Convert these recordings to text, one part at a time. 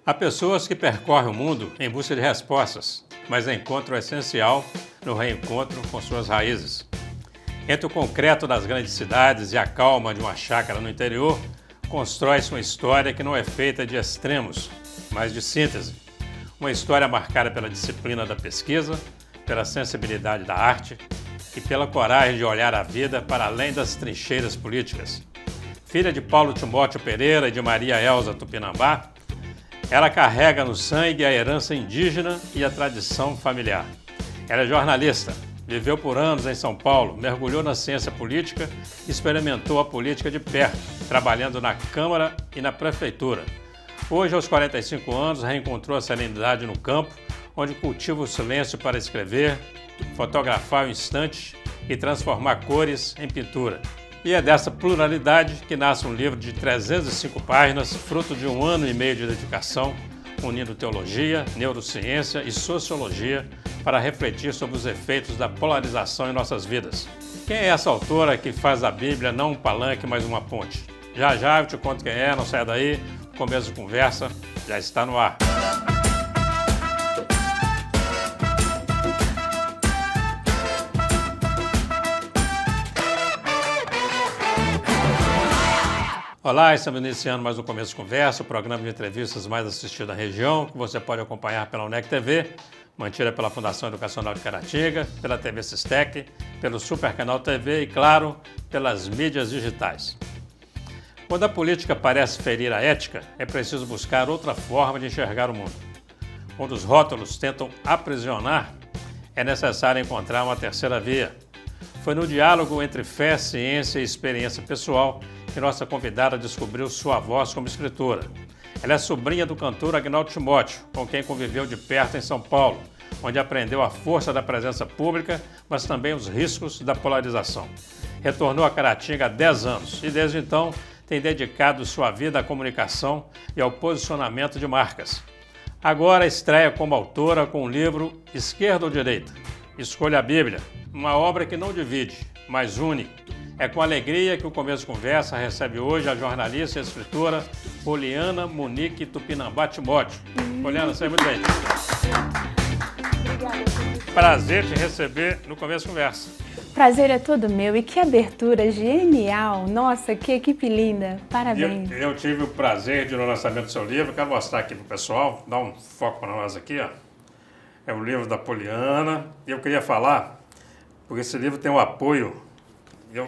Há pessoas que percorrem o mundo em busca de respostas, mas encontram o essencial no reencontro com suas raízes. Entre o concreto das grandes cidades e a calma de uma chácara no interior, constrói-se uma história que não é feita de extremos, mas de síntese. Uma história marcada pela disciplina da pesquisa, pela sensibilidade da arte e pela coragem de olhar a vida para além das trincheiras políticas. Filha de Paulo Timóteo Pereira e de Maria Elza Tupinambá, ela carrega no sangue a herança indígena e a tradição familiar. Ela é jornalista, viveu por anos em São Paulo, mergulhou na ciência política e experimentou a política de perto, trabalhando na Câmara e na Prefeitura. Hoje, aos 45 anos, reencontrou a serenidade no campo, onde cultiva o silêncio para escrever, fotografar o instante e transformar cores em pintura. E é dessa pluralidade que nasce um livro de 305 páginas, fruto de 1 ano e meio de dedicação, unindo teologia, neurociência e sociologia para refletir sobre os efeitos da polarização em nossas vidas. Quem é essa autora que faz da Bíblia não um palanque, mas uma ponte? Já já eu te conto quem é, não saia daí, o começo de conversa já está no ar. Olá, estamos iniciando mais um Começo de Conversa, o programa de entrevistas mais assistido da região, que você pode acompanhar pela UNEC TV, mantida pela Fundação Educacional de Caratinga, pela TV Sistec, pelo Super Canal TV e, claro, pelas mídias digitais. Quando a política parece ferir a ética, é preciso buscar outra forma de enxergar o mundo. Quando os rótulos tentam aprisionar, é necessário encontrar uma terceira via. Foi no diálogo entre fé, ciência e experiência pessoal que nossa convidada descobriu sua voz como escritora. Ela é sobrinha do cantor Agnaldo Timóteo, com quem conviveu de perto em São Paulo, onde aprendeu a força da presença pública, mas também os riscos da polarização. Retornou a Caratinga há 10 anos e, desde então, tem dedicado sua vida à comunicação e ao posicionamento de marcas. Agora estreia como autora com o livro Esquerda ou Direita? Escolha a Bíblia, uma obra que não divide, mas une. É com alegria que o Começo de Conversa recebe hoje a jornalista e escritora Poliana Monique Tupinambá Timóteo. Poliana, seja muito bem. Obrigada. Prazer te receber no Começo de Conversa. Prazer é todo meu e que abertura genial. Nossa, que equipe linda. Parabéns. Eu tive o prazer de ir no lançamento do seu livro. Quero mostrar aqui para o pessoal, dar um foco para nós aqui, ó. É o livro da Poliana. E eu queria falar, porque esse livro tem o apoio.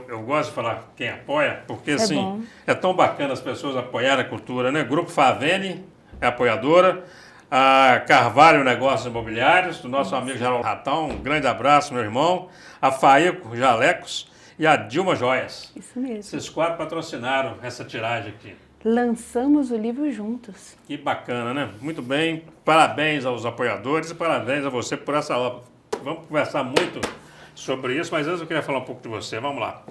Eu gosto de falar quem apoia, porque assim, é tão bacana as pessoas apoiarem a cultura, né? Grupo Favene é apoiadora, a Carvalho Negócios Imobiliários, do nosso amigo Geraldo Ratão, um grande abraço, meu irmão, a Faeco Jalecos e a Dilma Joias. Isso mesmo. Esses 4 patrocinaram essa tiragem aqui. Lançamos o livro juntos. Que bacana, né? Muito bem, parabéns aos apoiadores e parabéns a você por essa obra. Vamos conversar muito sobre isso, mas antes eu queria falar um pouco de você. Vamos lá.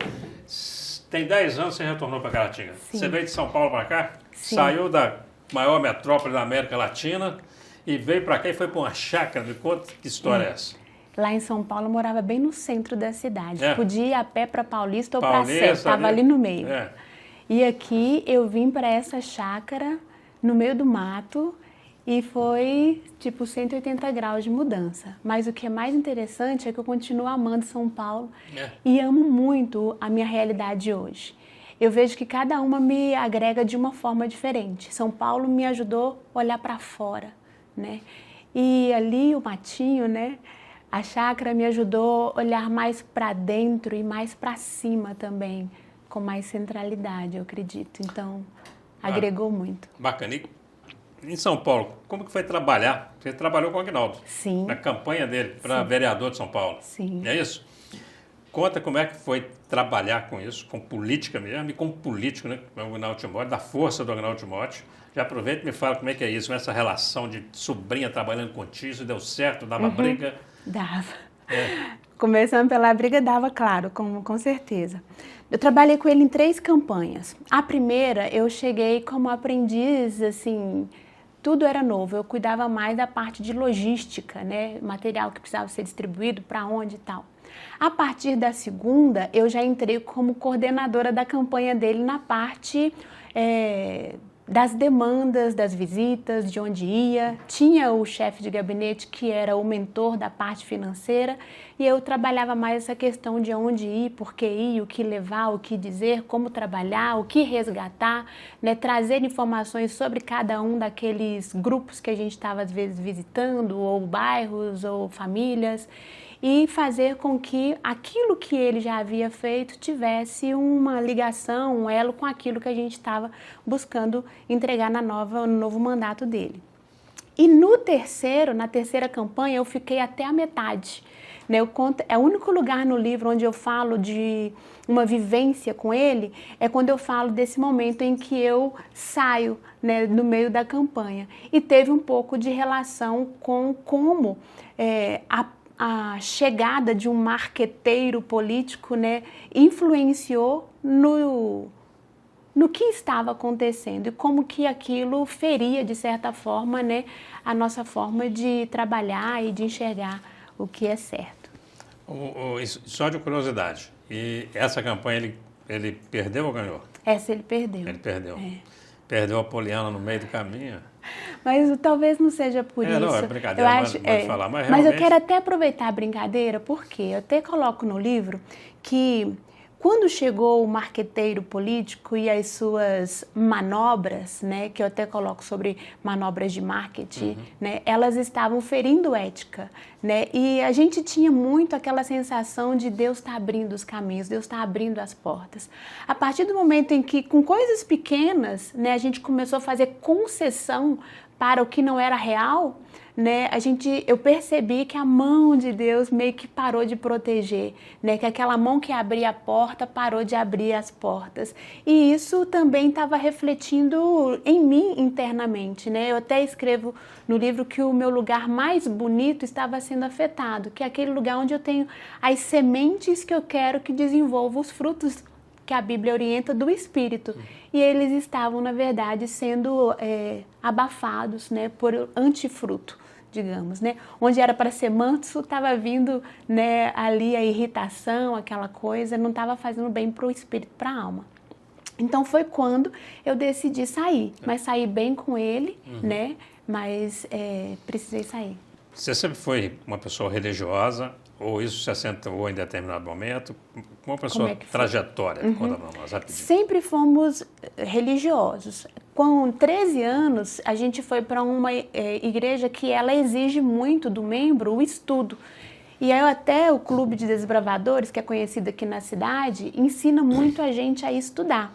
Tem 10 anos que você retornou para Caratinga. Sim. Você veio de São Paulo para cá? Sim. Saiu da maior metrópole da América Latina e veio para cá e foi para uma chácara. Me conta que história é essa. Lá em São Paulo eu morava bem no centro da cidade. É. Podia ir a pé para Paulista ou para Sé, Paulista, estava ali no meio. É. E aqui eu vim para essa chácara no meio do mato e foi tipo 180 graus de mudança. Mas o que é mais interessante é que eu continuo amando São Paulo e amo muito a minha realidade hoje. Eu vejo que cada uma me agrega de uma forma diferente. São Paulo me ajudou a olhar para fora, né? E ali o matinho, né? A chácara me ajudou a olhar mais para dentro e mais para cima também, com mais centralidade, eu acredito. Então, agregou muito. Bacana. E em São Paulo, como que foi trabalhar? Você trabalhou com o Agnaldo. Sim. Na campanha dele para vereador de São Paulo. Sim. É isso? Conta como é que foi trabalhar com isso, com política mesmo, e com político, né? O Agnaldo Timóteo, da força do Agnaldo Timóteo. Já aproveita e me fala como é que é isso, essa relação de sobrinha trabalhando contigo, isso deu certo, dava briga? Dava. É. Começando pela briga, dava, claro, com certeza. Eu trabalhei com ele em 3 campanhas. A primeira, eu cheguei como aprendiz, assim, tudo era novo. Eu cuidava mais da parte de logística, né? Material que precisava ser distribuído, para onde e tal. A partir da segunda, eu já entrei como coordenadora da campanha dele na parte das demandas, das visitas, de onde ia. Tinha o chefe de gabinete que era o mentor da parte financeira e eu trabalhava mais essa questão de onde ir, por que ir, o que levar, o que dizer, como trabalhar, o que resgatar, né? Trazer informações sobre cada um daqueles grupos que a gente estava às vezes visitando, ou bairros, ou famílias, e fazer com que aquilo que ele já havia feito tivesse uma ligação, um elo com aquilo que a gente estava buscando entregar no novo mandato dele. E na terceira campanha, eu fiquei até a metade. Né? É o único lugar no livro onde eu falo de uma vivência com ele, é quando eu falo desse momento em que eu saio, né, no meio da campanha. E teve um pouco de relação com como a chegada de um marqueteiro político, né, influenciou no que estava acontecendo e como que aquilo feria, de certa forma, né, a nossa forma de trabalhar e de enxergar o que é certo. Só de curiosidade, e essa campanha ele perdeu ou ganhou? Essa ele perdeu. Ele perdeu. É. Perdeu a Poliana no meio do caminho? Mas talvez não seja por isso. Não, é brincadeira, eu acho, pode falar. Mas eu realmente... quero até aproveitar a brincadeira, porque eu até coloco no livro que quando chegou o marqueteiro político e as suas manobras, né, que eu até coloco sobre manobras de marketing, né, elas estavam ferindo ética, né, e a gente tinha muito aquela sensação de Deus está abrindo os caminhos, Deus está abrindo as portas. A partir do momento em que, com coisas pequenas, né, a gente começou a fazer concessão para o que não era real, né, eu percebi que a mão de Deus meio que parou de proteger, né, que aquela mão que abria a porta parou de abrir as portas. E isso também estava refletindo em mim internamente, né? Eu até escrevo no livro que o meu lugar mais bonito estava sendo afetado, que é aquele lugar onde eu tenho as sementes que eu quero que desenvolvam os frutos que a Bíblia orienta do Espírito. E eles estavam, na verdade, sendo abafados, né, por antifruto, digamos, né? Onde era para ser manso, estava vindo, né, ali a irritação, aquela coisa, não estava fazendo bem para o espírito, para a alma. Então foi quando eu decidi sair, mas saí bem com ele, né? Mas precisei sair. Você sempre foi uma pessoa religiosa, ou isso se acentuou em determinado momento? Uma pessoa trajetória, conta para nós, rapidinho. Sempre fomos religiosos. Com 13 anos, a gente foi para uma igreja que ela exige muito do membro o estudo. E aí até o Clube de Desbravadores, que é conhecido aqui na cidade, ensina muito a gente a estudar.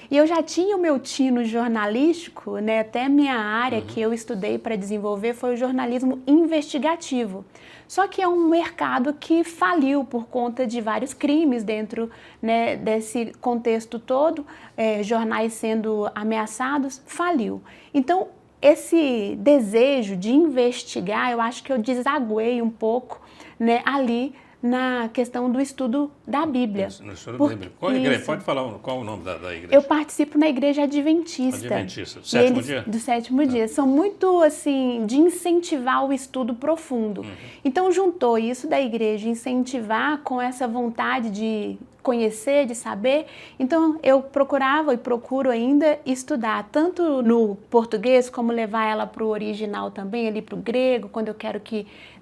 E eu já tinha o meu tino jornalístico, né? Até a minha área que eu estudei para desenvolver foi o jornalismo investigativo. Só que é um mercado que faliu por conta de vários crimes dentro, né, desse contexto todo, jornais sendo ameaçados, faliu. Então, esse desejo de investigar, eu acho que eu desaguei um pouco, né, ali na questão do estudo da Bíblia. No estudo da Bíblia. Qual igreja? Pode falar qual o nome da igreja? Eu participo na igreja adventista. Adventista. Do sétimo dia? Do sétimo dia. São muito, assim, de incentivar o estudo profundo. Então, juntou isso da igreja, incentivar com essa vontade de conhecer, de saber. Então, eu procurava e procuro ainda estudar, tanto no português, como levar ela para o original também, ali para o grego, quando eu quero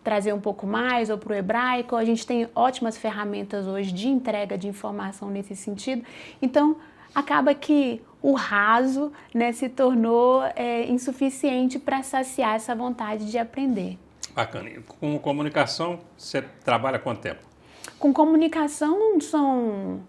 trazer um pouco mais, ou para o hebraico. A gente tem ótimas ferramentas hoje de entrega de informação nesse sentido. Então, acaba que o raso, né, se tornou insuficiente para saciar essa vontade de aprender. Bacana. E com comunicação, você trabalha há quanto tempo? Com comunicação são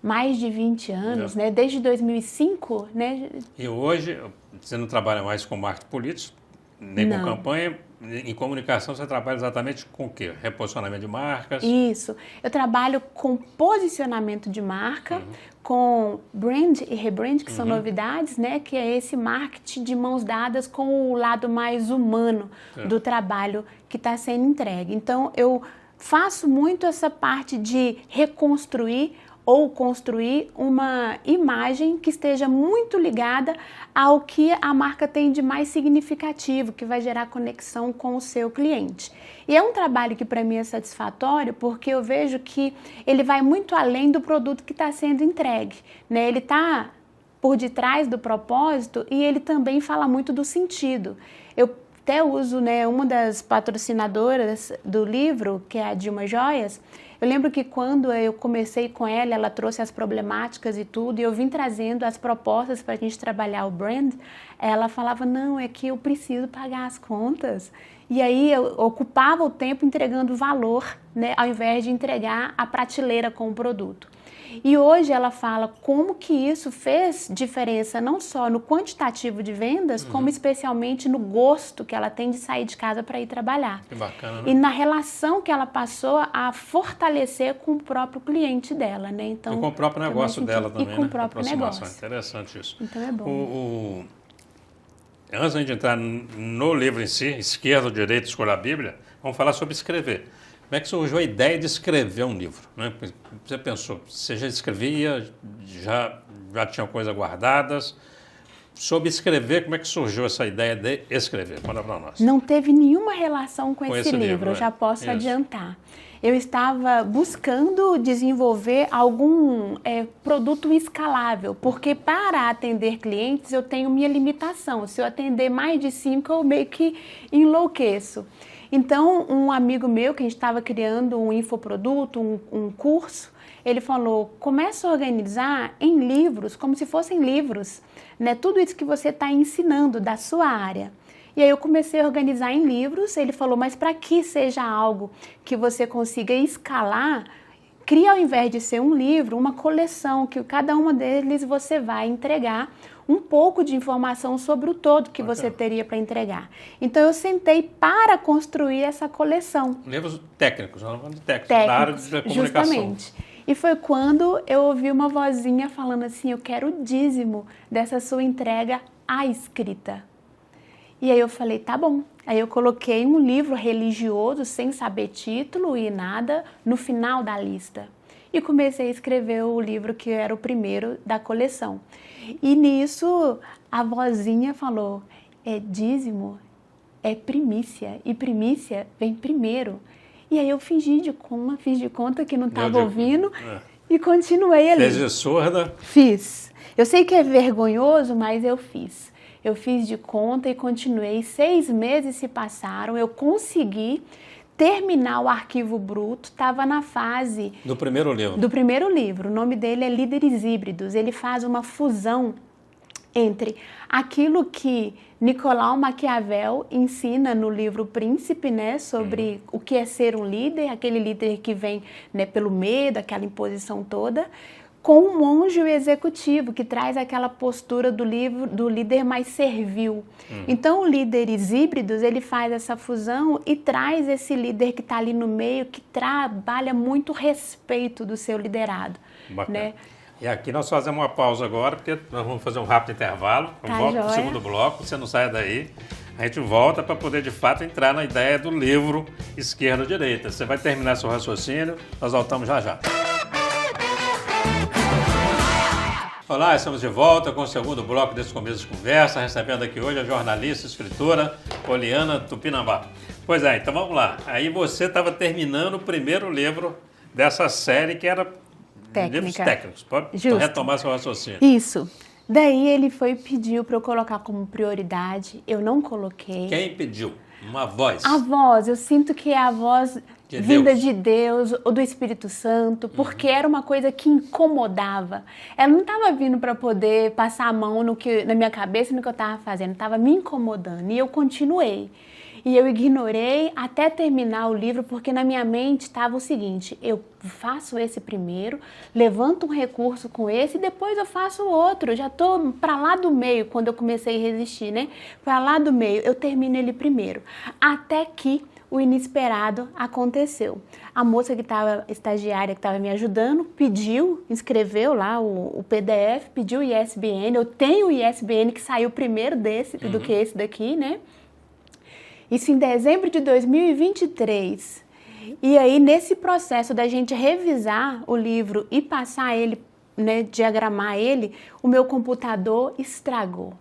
mais de 20 anos, né? Desde 2005, né? E hoje você não trabalha mais com marketing político, nem com campanha. Em comunicação você trabalha exatamente com o quê? Reposicionamento de marcas? Isso. Eu trabalho com posicionamento de marca, com brand e rebrand, que são novidades, né? Que é esse marketing de mãos dadas com o lado mais humano do trabalho que está sendo entregue. Então, eu faço muito essa parte de reconstruir ou construir uma imagem que esteja muito ligada ao que a marca tem de mais significativo, que vai gerar conexão com o seu cliente. E é um trabalho que para mim é satisfatório, porque eu vejo que ele vai muito além do produto que está sendo entregue, né? Ele está por detrás do propósito, e ele também fala muito do sentido. Eu até uso, né, uma das patrocinadoras do livro, que é a Dilma Joias. Eu lembro que quando eu comecei com ela, ela trouxe as problemáticas e tudo, e eu vim trazendo as propostas para a gente trabalhar o brand. Ela falava, não, é que eu preciso pagar as contas. E aí eu ocupava o tempo entregando valor, né, ao invés de entregar a prateleira com o produto. E hoje ela fala como que isso fez diferença não só no quantitativo de vendas, como especialmente no gosto que ela tem de sair de casa para ir trabalhar. Que bacana, né? E na relação que ela passou a fortalecer com o próprio cliente dela, né? Então, e com o próprio negócio dela também, e com né? o próprio negócio. Interessante isso. Então é bom. Antes de a gente entrar no livro em si, Esquerda ou Direita, Escolha a Bíblia, vamos falar sobre escrever. Como é que surgiu a ideia de escrever um livro? Né? Você pensou, você já escrevia, já tinha coisas guardadas. Sobre escrever, como é que surgiu essa ideia de escrever? Conta para nós. Não teve nenhuma relação com esse livro, eu né? já posso Isso. adiantar. Eu estava buscando desenvolver algum produto escalável, porque para atender clientes eu tenho minha limitação. Se eu atender mais de 5, eu meio que enlouqueço. Então, um amigo meu, que a gente estava criando um infoproduto, um curso, ele falou, começa a organizar em livros, como se fossem livros, né? Tudo isso que você está ensinando da sua área. E aí eu comecei a organizar em livros, ele falou, mas para que seja algo que você consiga escalar, cria ao invés de ser um livro, uma coleção, que cada uma deles você vai entregar um pouco de informação sobre o todo que você teria para entregar. Então eu sentei para construir essa coleção. Livros técnicos, não falando de técnicos, da área da comunicação. Justamente. E foi quando eu ouvi uma vozinha falando assim, eu quero o dízimo dessa sua entrega à escrita. E aí eu falei, tá bom. Aí eu coloquei um livro religioso, sem saber título e nada, no final da lista. E comecei a escrever o livro que era o primeiro da coleção. E nisso a vozinha falou, dízimo é primícia, e primícia vem primeiro. E aí eu fiz de conta que não estava ouvindo e continuei ali. Fez de surda? Fiz. Eu sei que é vergonhoso, mas eu fiz. Eu fiz de conta e continuei. 6 meses se passaram, eu consegui terminar o arquivo bruto, estava na fase... Do primeiro livro. Do primeiro livro. O nome dele é Líderes Híbridos. Ele faz uma fusão entre aquilo que Nicolau Maquiavel ensina no livro Príncipe, né, sobre o que é ser um líder, aquele líder que vem, né, pelo medo, aquela imposição toda, com o monge executivo, que traz aquela postura do líder mais servil. Então, o Líderes Híbridos, ele faz essa fusão e traz esse líder que está ali no meio, que trabalha muito respeito do seu liderado. Bacana. Né? E aqui nós fazemos uma pausa agora, porque nós vamos fazer um rápido intervalo. Tá, volta para o joia. segundo bloco, você não sai daí. A gente volta para poder, de fato, entrar na ideia do livro Esquerda ou Direita. Você vai terminar seu raciocínio, nós voltamos já já. Olá, estamos de volta com o segundo bloco desse começo de conversa, recebendo aqui hoje a jornalista e escritora Poliana Tupinambá. Pois é, então vamos lá. Aí você estava terminando o primeiro livro dessa série que era livros técnicos. Pode retomar seu raciocínio. Isso. Daí ele pediu para eu colocar como prioridade, eu não coloquei. Quem pediu? Uma voz? A voz, eu sinto que é a voz vinda de Deus ou do Espírito Santo, porque era uma coisa que incomodava. Ela não estava vindo para poder passar a mão na minha cabeça no que eu estava fazendo, estava me incomodando. E eu continuei. E eu ignorei até terminar o livro, porque na minha mente estava o seguinte, eu faço esse primeiro, levanto um recurso com esse e depois eu faço o outro. Já estou para lá do meio, quando eu comecei a resistir, né? Para lá do meio, eu termino ele primeiro. Até que o inesperado aconteceu. A moça que estava, estagiária, que estava me ajudando, pediu, inscreveu lá o PDF, pediu o ISBN. Eu tenho o ISBN que saiu primeiro do que esse daqui, né? Isso em dezembro de 2023. E aí, nesse processo da gente revisar o livro e passar ele, né, diagramar ele, o meu computador estragou.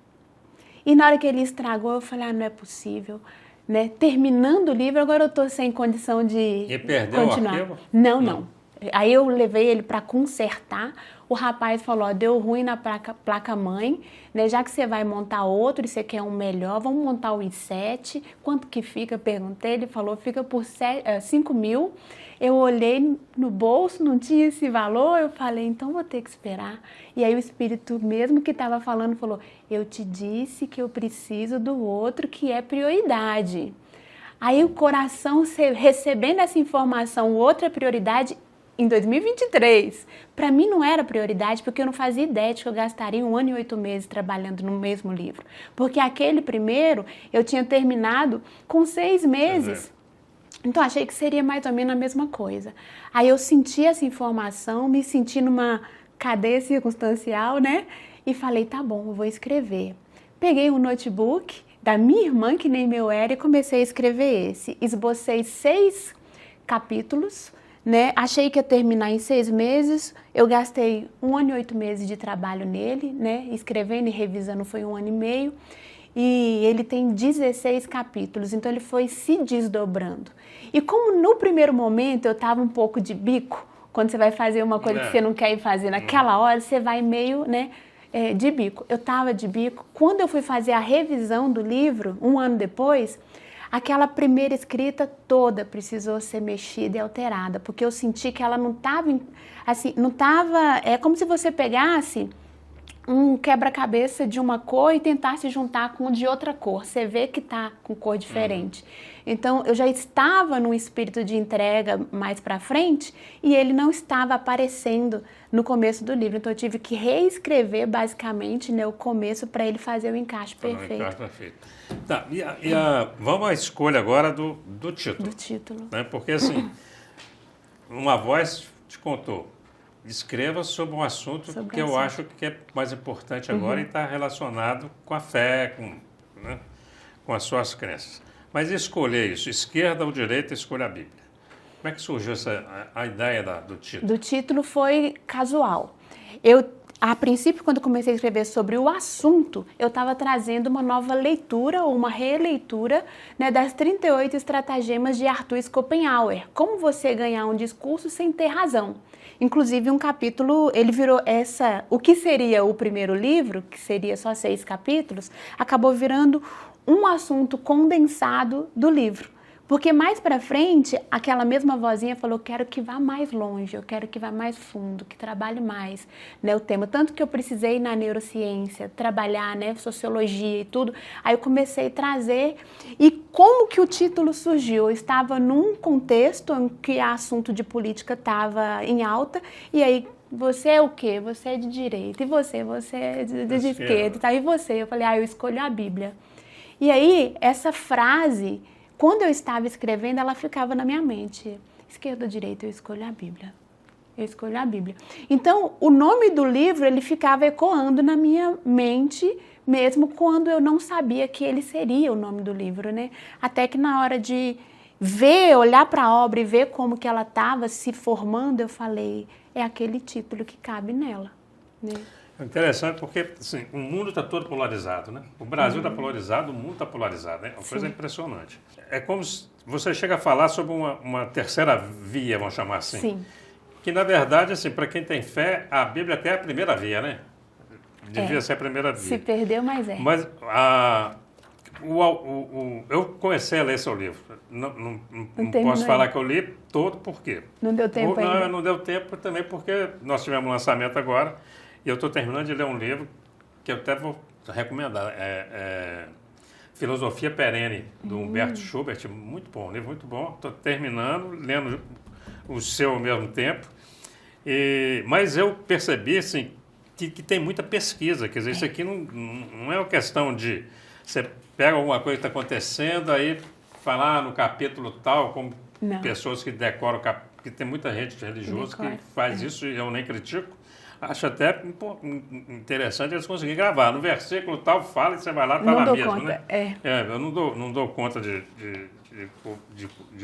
E na hora que ele estragou, eu falei, não é possível. Né? Terminando o livro, agora eu estou sem condição de E perdeu continuar. o arquivo? Não. Aí eu levei ele para consertar. O rapaz falou, ó, deu ruim na placa-mãe, né? Já que você vai montar outro e você quer um melhor, vamos montar o i7. Quanto que fica? Perguntei, ele falou, fica por 5 mil. Eu olhei no bolso, não tinha esse valor, eu falei, então vou ter que esperar. E aí o Espírito mesmo que estava falando falou, eu te disse que eu preciso do outro que é prioridade. Aí o coração recebendo essa informação, outra prioridade, em 2023, para mim não era prioridade, porque eu não fazia ideia de que eu gastaria 1 ano e 8 meses trabalhando no mesmo livro. Porque aquele primeiro eu tinha terminado com 6 meses. Então achei que seria mais ou menos a mesma coisa. Aí eu senti essa informação, me senti numa cadeia circunstancial, né? E falei, tá bom, eu vou escrever. Peguei um notebook da minha irmã, que nem meu era, e comecei a escrever esse. Esbocei 6 capítulos, né? Achei que ia terminar em 6 meses, eu gastei 1 ano e 8 meses de trabalho nele, né? Escrevendo e revisando foi 1 ano e meio, e ele tem 16 capítulos, então ele foi se desdobrando. E como no primeiro momento eu estava um pouco de bico, quando você vai fazer uma coisa que você não quer ir fazer naquela hora, você vai meio, né, de bico. Eu estava de bico. Quando eu fui fazer a revisão do livro, 1 ano depois, aquela primeira escrita toda precisou ser mexida e alterada, porque eu senti que ela não estava, assim, não estava, é como se você pegasse um quebra-cabeça de uma cor e tentasse juntar com um de outra cor. Você vê que está com cor diferente. Então, eu já estava num espírito de entrega mais para frente e ele não estava aparecendo no começo do livro. Então, eu tive que reescrever, basicamente, né, o começo para ele fazer o encaixe perfeito. Encaixe perfeito. Tá, vamos à escolha agora do título. Do título. Né? Porque, assim, uma voz te contou. Escreva sobre um assunto que eu acho que é mais importante agora e está relacionado com a fé, com as suas crenças. Mas escolher isso, esquerda ou direita, escolha a Bíblia. Como é que surgiu a ideia do título? Do título foi casual. A princípio, quando comecei a escrever sobre o assunto, eu estava trazendo uma nova leitura ou uma releitura, né, das 38 estratagemas de Arthur Schopenhauer. Como você ganhar um discurso sem ter razão. Inclusive, um capítulo, ele virou o que seria o primeiro livro, que seria só 6 capítulos, acabou virando um assunto condensado do livro. Porque mais para frente, aquela mesma vozinha falou, eu quero que vá mais longe, eu quero que vá mais fundo, que trabalhe mais, né, o tema. Tanto que eu precisei na neurociência trabalhar, né, sociologia e tudo. Aí eu comecei a trazer. E como que o título surgiu? Eu estava num contexto em que assunto de política estava em alta, e aí, você é o quê? Você é de direita. E você? Você é de esquerda. Tá? E você? Eu falei, eu escolho a Bíblia. E aí, essa frase, quando eu estava escrevendo, ela ficava na minha mente. Esquerda ou direita, eu escolho a Bíblia. Eu escolho a Bíblia. Então, o nome do livro, ele ficava ecoando na minha mente, mesmo quando eu não sabia que ele seria o nome do livro, né? Até que na hora de olhar para a obra e ver como que ela estava se formando, eu falei, é aquele título que cabe nela, né? É interessante porque assim, o mundo está todo polarizado, né? O Brasil está polarizado, o mundo está polarizado, né? É uma coisa impressionante. É como se você chega a falar sobre uma terceira via, vamos chamar assim. Sim. Que, na verdade, assim, para quem tem fé, a Bíblia até é a primeira via, né? Devia ser a primeira via. Se perdeu, mas é. Mas eu comecei a ler seu livro. Não posso falar que eu li todo, por quê? Não deu tempo ainda? Não deu tempo também porque nós tivemos um lançamento agora. E eu estou terminando de ler um livro que eu até vou recomendar. Filosofia Perene, do Humberto Schubert. Muito bom, um livro muito bom. Estou terminando, lendo o seu ao mesmo tempo. Mas eu percebi assim, que tem muita pesquisa. Quer dizer, isso aqui não é uma questão de... Você pega alguma coisa que está acontecendo, aí falar no capítulo tal, como pessoas que decoram... Porque tem muita gente religiosa que faz isso e eu nem critico. Acho até interessante eles conseguirem gravar. No versículo tal, fala e você vai lá e está lá mesmo, conta, né? Eu não dou conta de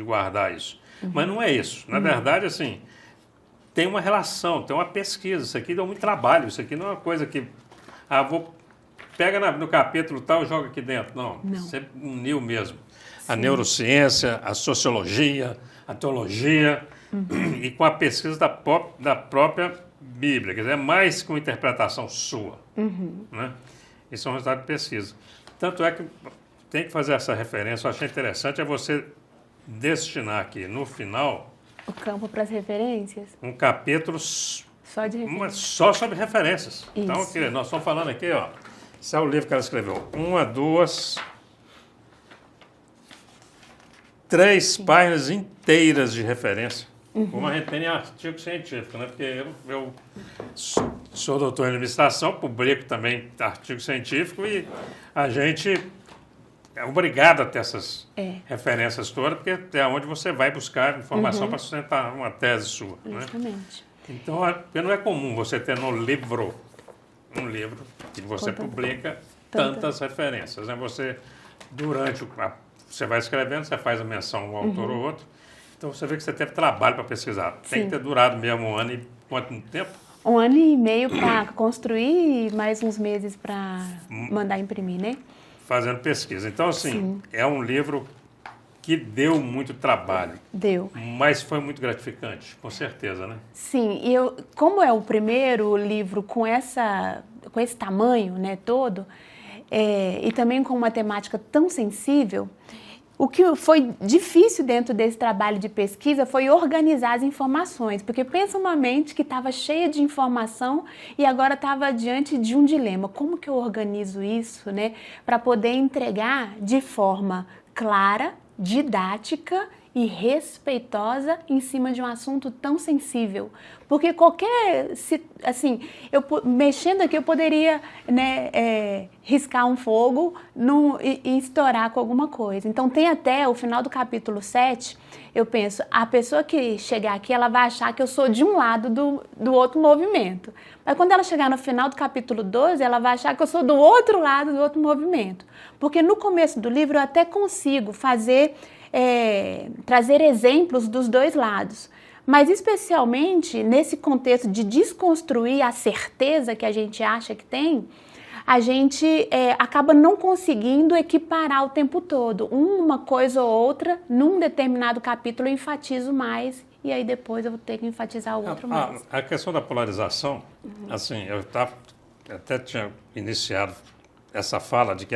guardar isso. Mas não é isso. Na verdade, assim, tem uma relação, tem uma pesquisa. Isso aqui dá muito trabalho. Isso aqui não é uma coisa que... pega no capítulo tal e joga aqui dentro. Não. Você uniu mesmo. a neurociência, a sociologia, a teologia, e com a pesquisa da própria Bíblia, quer dizer, é mais que uma interpretação sua. Né? Isso é um resultado de pesquisa. Tanto é que tem que fazer essa referência, eu achei interessante, é você destinar aqui no final O campo para as referências? um capítulo Só de referências. só sobre referências. Isso. Então, aqui, nós estamos falando aqui, ó, esse é o livro que ela escreveu. 1, 2, 3 páginas inteiras de referência. Como a gente tem em artigo científico, né? Porque eu sou doutor em administração, publico também artigo científico e a gente é obrigado a ter essas referências todas, porque é onde você vai buscar informação para sustentar uma tese sua. Justamente. Né? Então, porque não é comum você ter no livro, um livro que você publica tantas referências. Né? Você, você vai escrevendo, você faz a menção a um autor ou outro, então você vê que você teve trabalho para pesquisar. Tem que ter durado mesmo um ano e quanto tempo? 1 ano e meio para construir e mais uns meses para mandar imprimir, né? Fazendo pesquisa. Então, assim, é um livro que deu muito trabalho. Deu. Mas foi muito gratificante, com certeza, né? Sim, e como é o primeiro livro com esse tamanho, né, todo, e também com uma temática tão sensível, o que foi difícil dentro desse trabalho de pesquisa foi organizar as informações, porque pensa uma mente que estava cheia de informação e agora estava diante de um dilema. Como que eu organizo isso, né, para poder entregar de forma clara, didática e respeitosa em cima de um assunto tão sensível? Porque mexendo aqui, eu poderia, né, riscar um fogo e estourar com alguma coisa. Então, tem até o final do capítulo 7, eu penso, a pessoa que chegar aqui, ela vai achar que eu sou de um lado do outro movimento. Mas quando ela chegar no final do capítulo 12, ela vai achar que eu sou do outro lado do outro movimento. Porque no começo do livro eu até consigo trazer exemplos dos dois lados. Mas especialmente nesse contexto de desconstruir a certeza que a gente acha que tem, a gente acaba não conseguindo equiparar o tempo todo. Uma coisa ou outra, num determinado capítulo eu enfatizo mais e aí depois eu vou ter que enfatizar o outro mais. A questão da polarização, assim, eu até tinha iniciado essa fala de que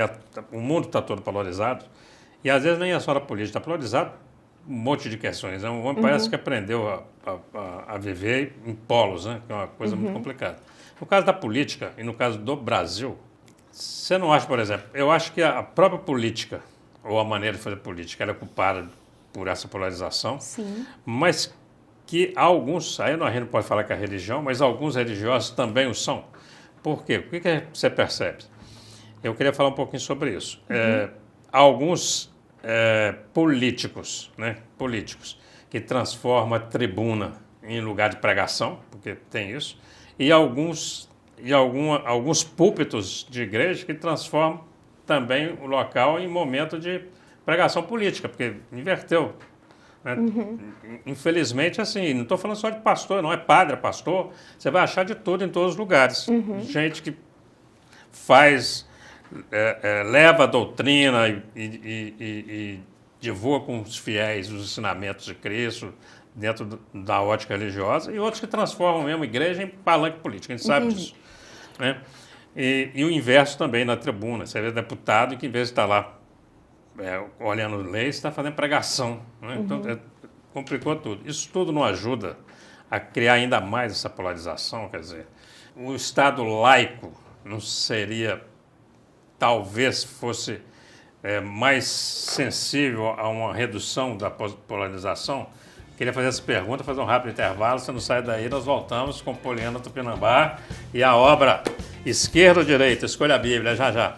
o mundo está todo polarizado e às vezes nem é só a política, está polarizado um monte de questões. Né? O homem parece que aprendeu a viver em polos, né? Que é uma coisa muito complicada. No caso da política e no caso do Brasil, você não acha, por exemplo, eu acho que a própria política, ou a maneira de fazer política, ela é culpada por essa polarização, Sim. mas que alguns, aí a gente não pode falar que é religião, mas alguns religiosos também o são. Por quê? O que você percebe? Eu queria falar um pouquinho sobre isso. Alguns políticos, né, que transformam a tribuna em lugar de pregação, porque tem isso, e alguns púlpitos de igreja que transformam também o local em momento de pregação política, porque inverteu. Né? Infelizmente, assim, não estou falando só de pastor, não é padre, é pastor, você vai achar de tudo em todos os lugares. Gente que leva a doutrina e divulga com os fiéis os ensinamentos de Cristo dentro da ótica religiosa, e outros que transformam mesmo a igreja em palanque político, a gente sabe disso. Né? E o inverso também na tribuna, você vê deputado que em vez de estar lá olhando leis, está fazendo pregação. Né? Então, complicou tudo. Isso tudo não ajuda a criar ainda mais essa polarização, quer dizer, o Estado laico não seria, talvez fosse mais sensível a uma redução da polarização? Queria fazer essa pergunta, fazer um rápido intervalo, você não sai daí, nós voltamos com Poliana Tupinambá e a obra Esquerda ou Direita? Escolha a Bíblia, já já.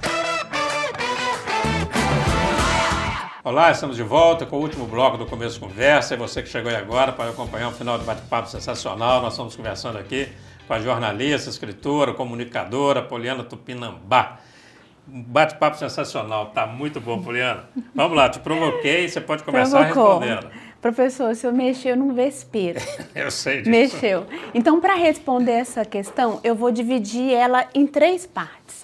Olá, estamos de volta com o último bloco do Começo de Conversa, e você que chegou aí agora para acompanhar um final de bate-papo sensacional, nós estamos conversando aqui com a jornalista, escritora, comunicadora Poliana Tupinambá. Um bate-papo sensacional, tá muito bom, Poliana. Vamos lá, te provoquei, você pode começar respondendo. Professor, o senhor mexeu num vespeiro. Eu sei disso. Mexeu. Então, para responder essa questão, eu vou dividir ela em 3 partes.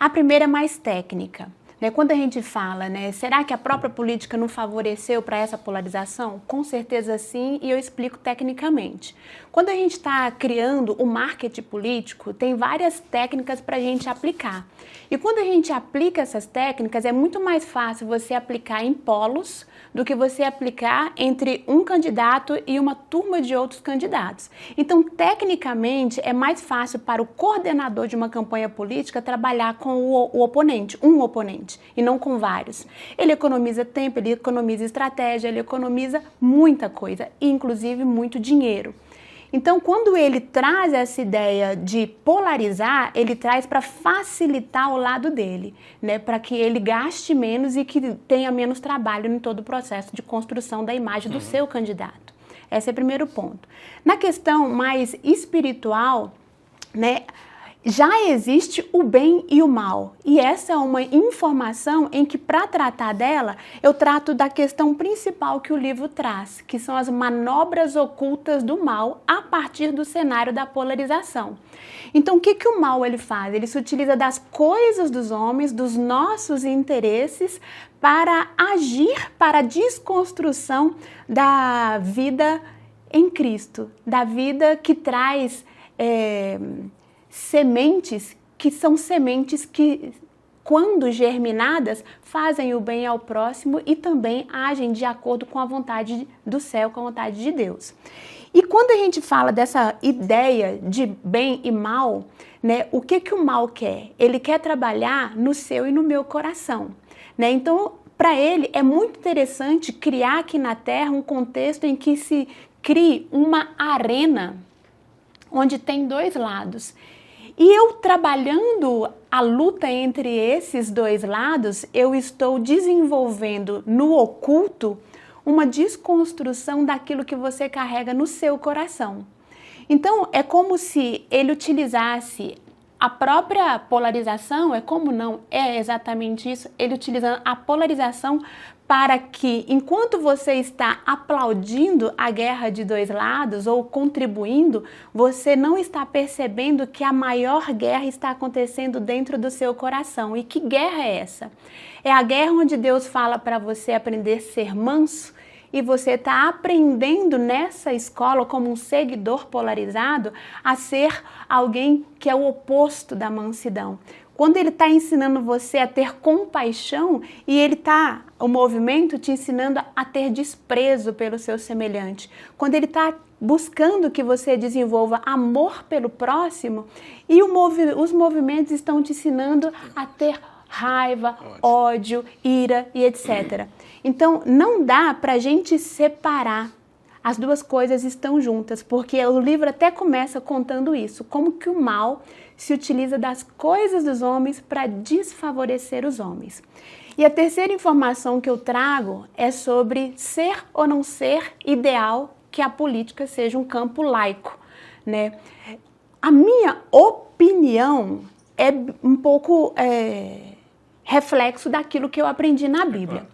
A primeira é mais técnica. né? Quando a gente fala, né, será que a própria política não favoreceu para essa polarização? Com certeza sim, e eu explico tecnicamente. Quando a gente está criando o marketing político, tem várias técnicas para a gente aplicar. E quando a gente aplica essas técnicas, é muito mais fácil você aplicar em polos do que você aplicar entre um candidato e uma turma de outros candidatos. Então, tecnicamente, é mais fácil para o coordenador de uma campanha política trabalhar com o oponente, um oponente, e não com vários. Ele economiza tempo, ele economiza estratégia, ele economiza muita coisa, inclusive muito dinheiro. Então, quando ele traz essa ideia de polarizar, ele traz para facilitar o lado dele, né? Para que ele gaste menos e que tenha menos trabalho em todo o processo de construção da imagem do seu candidato. Esse é o primeiro ponto. Na questão mais espiritual, né? Já existe o bem e o mal, e essa é uma informação em que, para tratar dela, eu trato da questão principal que o livro traz, que são as manobras ocultas do mal a partir do cenário da polarização. Então, o que o mal ele faz? Ele se utiliza das coisas dos homens, dos nossos interesses, para agir para a desconstrução da vida em Cristo, da vida que traz sementes que são sementes que, quando germinadas, fazem o bem ao próximo e também agem de acordo com a vontade do céu, com a vontade de Deus. E quando a gente fala dessa ideia de bem e mal, né, o que o mal quer? Ele quer trabalhar no seu e no meu coração, né? Então, para ele, é muito interessante criar aqui na Terra um contexto em que se crie uma arena onde tem dois lados. E eu trabalhando a luta entre esses dois lados, eu estou desenvolvendo no oculto uma desconstrução daquilo que você carrega no seu coração. Então, é como se ele utilizasse a própria polarização, é exatamente isso, ele utilizando a polarização para que, enquanto você está aplaudindo a guerra de dois lados ou contribuindo, você não está percebendo que a maior guerra está acontecendo dentro do seu coração. E que guerra é essa? É a guerra onde Deus fala para você aprender a ser manso, e você está aprendendo nessa escola, como um seguidor polarizado, a ser alguém que é o oposto da mansidão. Quando ele está ensinando você a ter compaixão e o movimento te ensinando a ter desprezo pelo seu semelhante. Quando ele está buscando que você desenvolva amor pelo próximo e os movimentos estão te ensinando a ter raiva, ódio, ira e etc. Então, não dá para a gente separar. As duas coisas estão juntas, porque o livro até começa contando isso, como que o mal se utiliza das coisas dos homens para desfavorecer os homens. E a terceira informação que eu trago é sobre ser ou não ser ideal que a política seja um campo laico, né? A minha opinião é um pouco reflexo daquilo que eu aprendi na Bíblia.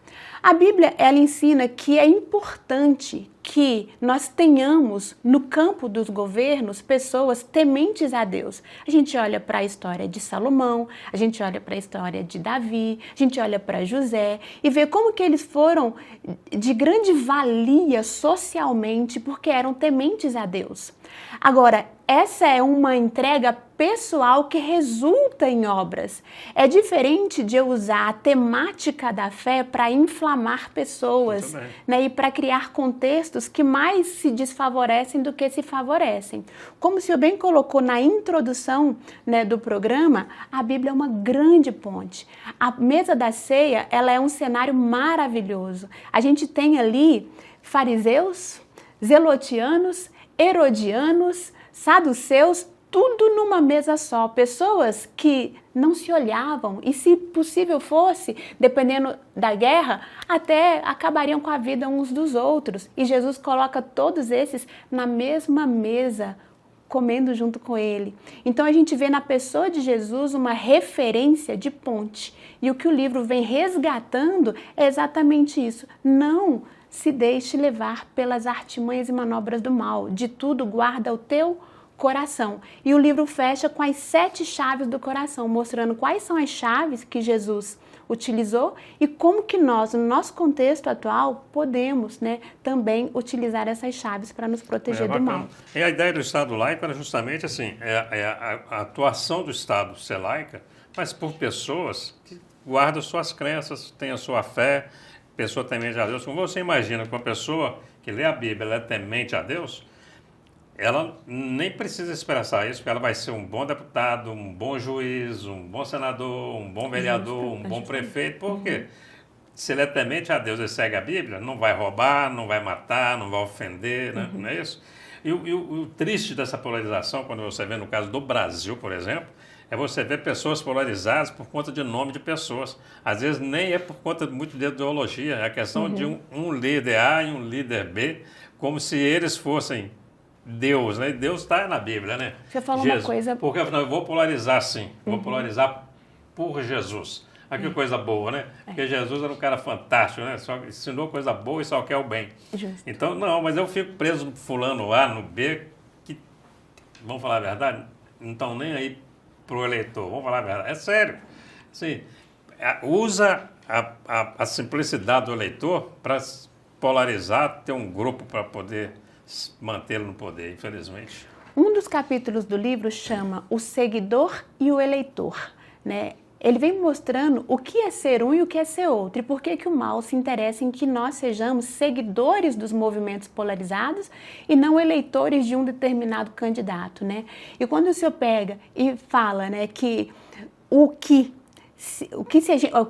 A Bíblia, ela ensina que é importante que nós tenhamos no campo dos governos pessoas tementes a Deus. A gente olha para a história de Salomão, a gente olha para a história de Davi, a gente olha para José e vê como que eles foram de grande valia socialmente porque eram tementes a Deus. Agora, essa é uma entrega pessoal que resulta em obras. É diferente de eu usar a temática da fé para inflamar pessoas, né, e para criar contextos que mais se desfavorecem do que se favorecem. Como se eu bem colocou na introdução, né, do programa, a Bíblia é uma grande ponte. A mesa da ceia, ela é um cenário maravilhoso. A gente tem ali fariseus, zelotianos, herodianos, saduceus, tudo numa mesa só. Pessoas que não se olhavam e, se possível fosse, dependendo da guerra, até acabariam com a vida uns dos outros. E Jesus coloca todos esses na mesma mesa, comendo junto com ele. Então a gente vê na pessoa de Jesus uma referência de ponte. E o que o livro vem resgatando é exatamente isso. Não se deixe levar pelas artimanhas e manobras do mal. De tudo guarda o teu coração. E o livro fecha com as 7 chaves do coração, mostrando quais são as chaves que Jesus utilizou e como que nós, no nosso contexto atual, podemos, né, também utilizar essas chaves para nos proteger do mal. E a ideia do Estado laico era justamente assim, a atuação do Estado ser laica, mas por pessoas que guardam suas crenças, têm a sua fé, pessoa temente a Deus. Como você imagina que uma pessoa que lê a Bíblia, ela é temente a Deus, ela nem precisa expressar isso, porque ela vai ser um bom deputado, um bom juiz, um bom senador, um bom vereador, um bom prefeito. Por quê? Se ele é temente a Deus e segue a Bíblia, não vai roubar, não vai matar, não vai ofender, né? Não é isso? E o triste dessa polarização, quando você vê no caso do Brasil, por exemplo, é você ver pessoas polarizadas por conta de nome de pessoas. Às vezes nem é por conta muito de ideologia, é a questão de um líder A e um líder B, como se eles fossem Deus, né? Deus está na Bíblia, né? Você falou uma coisa... Porque eu vou polarizar sim, vou polarizar por Jesus. Olha que coisa boa, né? Porque Jesus era um cara fantástico, né? Só ensinou coisa boa e só quer o bem. Justo. Então, não, mas eu fico preso no fulano A, no B, que, vamos falar a verdade, não estão nem aí pro eleitor, vamos falar a verdade. É sério. Assim, usa a simplicidade do eleitor para polarizar, ter um grupo para poder mantê-lo no poder, infelizmente. Um dos capítulos do livro chama O Seguidor e o Eleitor, né? Ele vem mostrando o que é ser um e o que é ser outro, e por que o mal se interessa em que nós sejamos seguidores dos movimentos polarizados e não eleitores de um determinado candidato, né? E quando o senhor pega e fala, né, que o que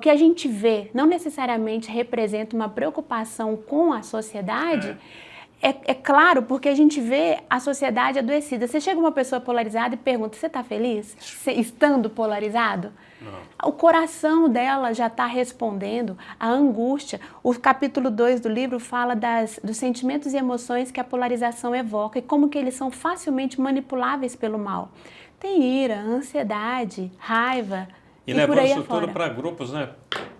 a gente vê não necessariamente representa uma preocupação com a sociedade... É claro, porque a gente vê a sociedade adoecida. Você chega uma pessoa polarizada e pergunta, você está feliz? Estando polarizado? Não. O coração dela já está respondendo a angústia. O capítulo 2 do livro fala dos sentimentos e emoções que a polarização evoca e como que eles são facilmente manipuláveis pelo mal. Tem ira, ansiedade, raiva e por aí isso afora. tudo para grupos, né?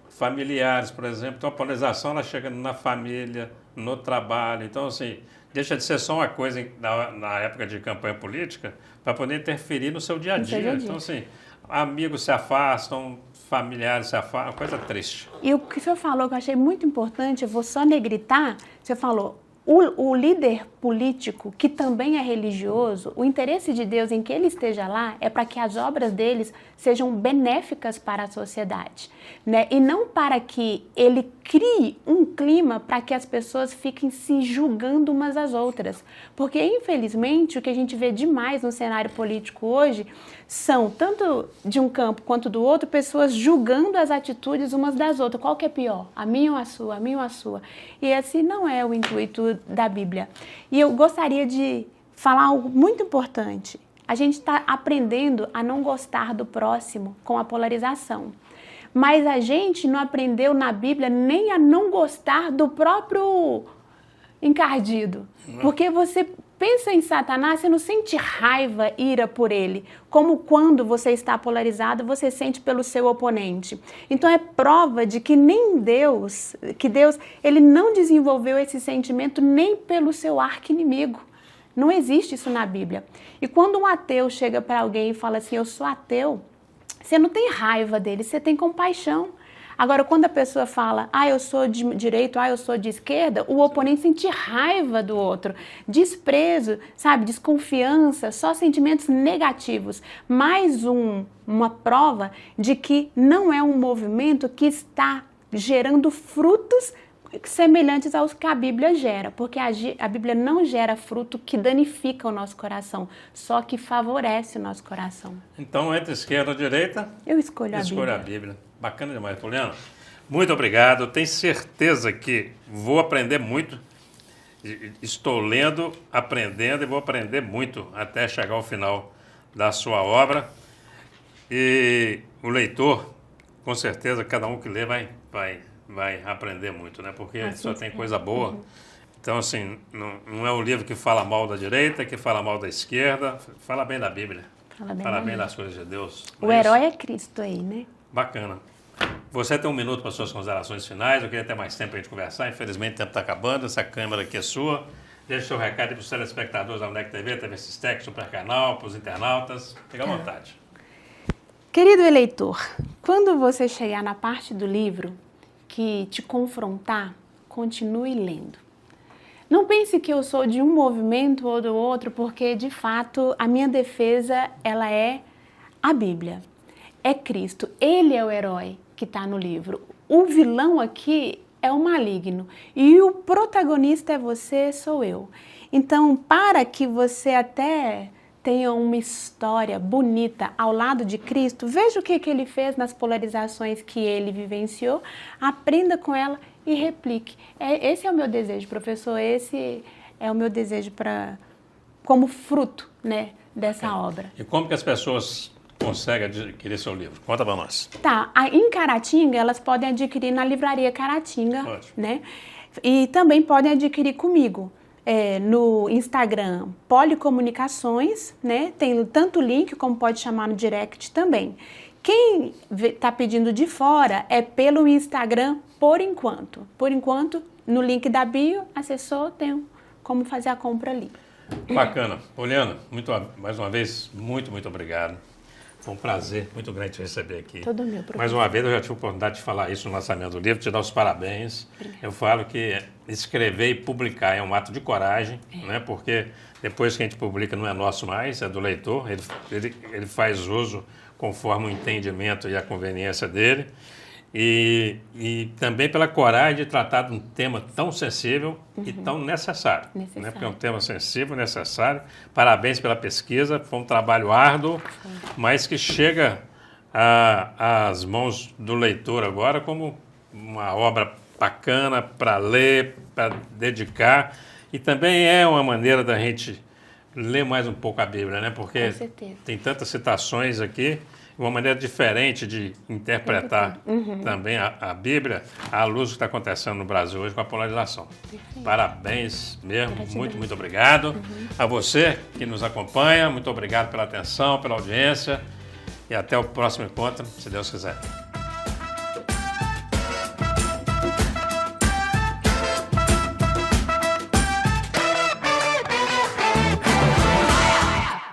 Familiares, por exemplo. Então a polarização ela chega na família, no trabalho. Então, assim, deixa de ser só uma coisa na época de campanha política para poder interferir no seu dia a dia. Então, assim, amigos se afastam, familiares se afastam, coisa triste. E o que o senhor falou que eu achei muito importante, eu vou só negritar, o senhor falou, o líder político, que também é religioso, o interesse de Deus em que ele esteja lá é para que as obras deles sejam benéficas para a sociedade, né? E não para que ele crie um clima para que as pessoas fiquem se julgando umas às outras. Porque, infelizmente, o que a gente vê demais no cenário político hoje são, tanto de um campo quanto do outro, pessoas julgando as atitudes umas das outras. Qual que é pior? A minha ou a sua? A minha ou a sua? E esse não é o intuito da Bíblia. E eu gostaria de falar algo muito importante. A gente está aprendendo a não gostar do próximo com a polarização. Mas a gente não aprendeu na Bíblia nem a não gostar do próprio encardido. Porque você pensa em Satanás, você não sente raiva, ira por ele, como quando você está polarizado, você sente pelo seu oponente. Então é prova de que Deus, ele não desenvolveu esse sentimento nem pelo seu arqui-inimigo. Não existe isso na Bíblia. E quando um ateu chega para alguém e fala assim, eu sou ateu, você não tem raiva dele, você tem compaixão. Agora, quando a pessoa fala, eu sou de direita, eu sou de esquerda, o oponente sente raiva do outro, desprezo, sabe, desconfiança, só sentimentos negativos. Mais uma prova de que não é um movimento que está gerando frutos semelhantes aos que a Bíblia gera, porque a Bíblia não gera fruto que danifica o nosso coração, só que favorece o nosso coração. Então, entre esquerda e direita, eu escolho a Bíblia. Bacana demais, Poliana. Muito obrigado. Eu tenho certeza que vou aprender muito. Estou lendo, aprendendo e vou aprender muito até chegar ao final da sua obra. E o leitor, com certeza, cada um que lê vai aprender muito, né? Porque só tem coisa boa. Então, assim, não é um livro que fala mal da direita, que fala mal da esquerda, fala bem da Bíblia. Fala bem das coisas de Deus. O herói é Cristo aí, né? Bacana. Você tem um minuto para suas considerações finais. Eu queria ter mais tempo para a gente conversar. Infelizmente, o tempo está acabando. Essa câmera aqui é sua. Deixe seu recado para os telespectadores da UNEC TV, TV Sistec, Super Canal, para os internautas. Fique à vontade. Querido eleitor, quando você chegar na parte do livro que te confrontar, continue lendo. Não pense que eu sou de um movimento ou do outro, porque de fato a minha defesa ela é a Bíblia, é Cristo. Ele é o herói que está no livro. O vilão aqui é o maligno e o protagonista é você, sou eu. Então, para que você até tenha uma história bonita ao lado de Cristo, veja o que ele fez nas polarizações que ele vivenciou, aprenda com ela e replique. Esse é o meu desejo, professor, esse é o meu desejo como fruto, né, dessa obra. E como que as pessoas conseguem adquirir seu livro? Conta para nós. Tá, em Caratinga, elas podem adquirir na livraria Caratinga, Ótimo. né? E também podem adquirir comigo. No Instagram Policomunicações, né? Tem tanto o link como pode chamar no direct também. Quem está pedindo de fora é pelo Instagram por enquanto. Por enquanto, no link da bio, acessou, tem como fazer a compra ali. Bacana. Poliana, mais uma vez, muito obrigado. Foi um prazer muito grande te receber aqui. Todo meu, professor. Mais uma vez, eu já tive a oportunidade de falar isso no lançamento do livro, te dar os parabéns. Obrigada. Eu falo que escrever e publicar é um ato de coragem, né? Porque depois que a gente publica não é nosso mais, é do leitor. Ele faz uso conforme o entendimento e a conveniência dele. E também pela coragem de tratar de um tema tão sensível e tão necessário. Né? Porque é um tema sensível, necessário. Parabéns pela pesquisa, foi um trabalho árduo, mas que chega às mãos do leitor agora como uma obra bacana para ler, para dedicar. E também é uma maneira da gente ler mais um pouco a Bíblia, né? Porque tem tantas citações aqui. Uma maneira diferente de interpretar também a Bíblia à luz do que está acontecendo no Brasil hoje com a polarização. Perfeito. Parabéns mesmo, muito obrigado. A você que nos acompanha, muito obrigado pela atenção, pela audiência e até o próximo encontro, se Deus quiser.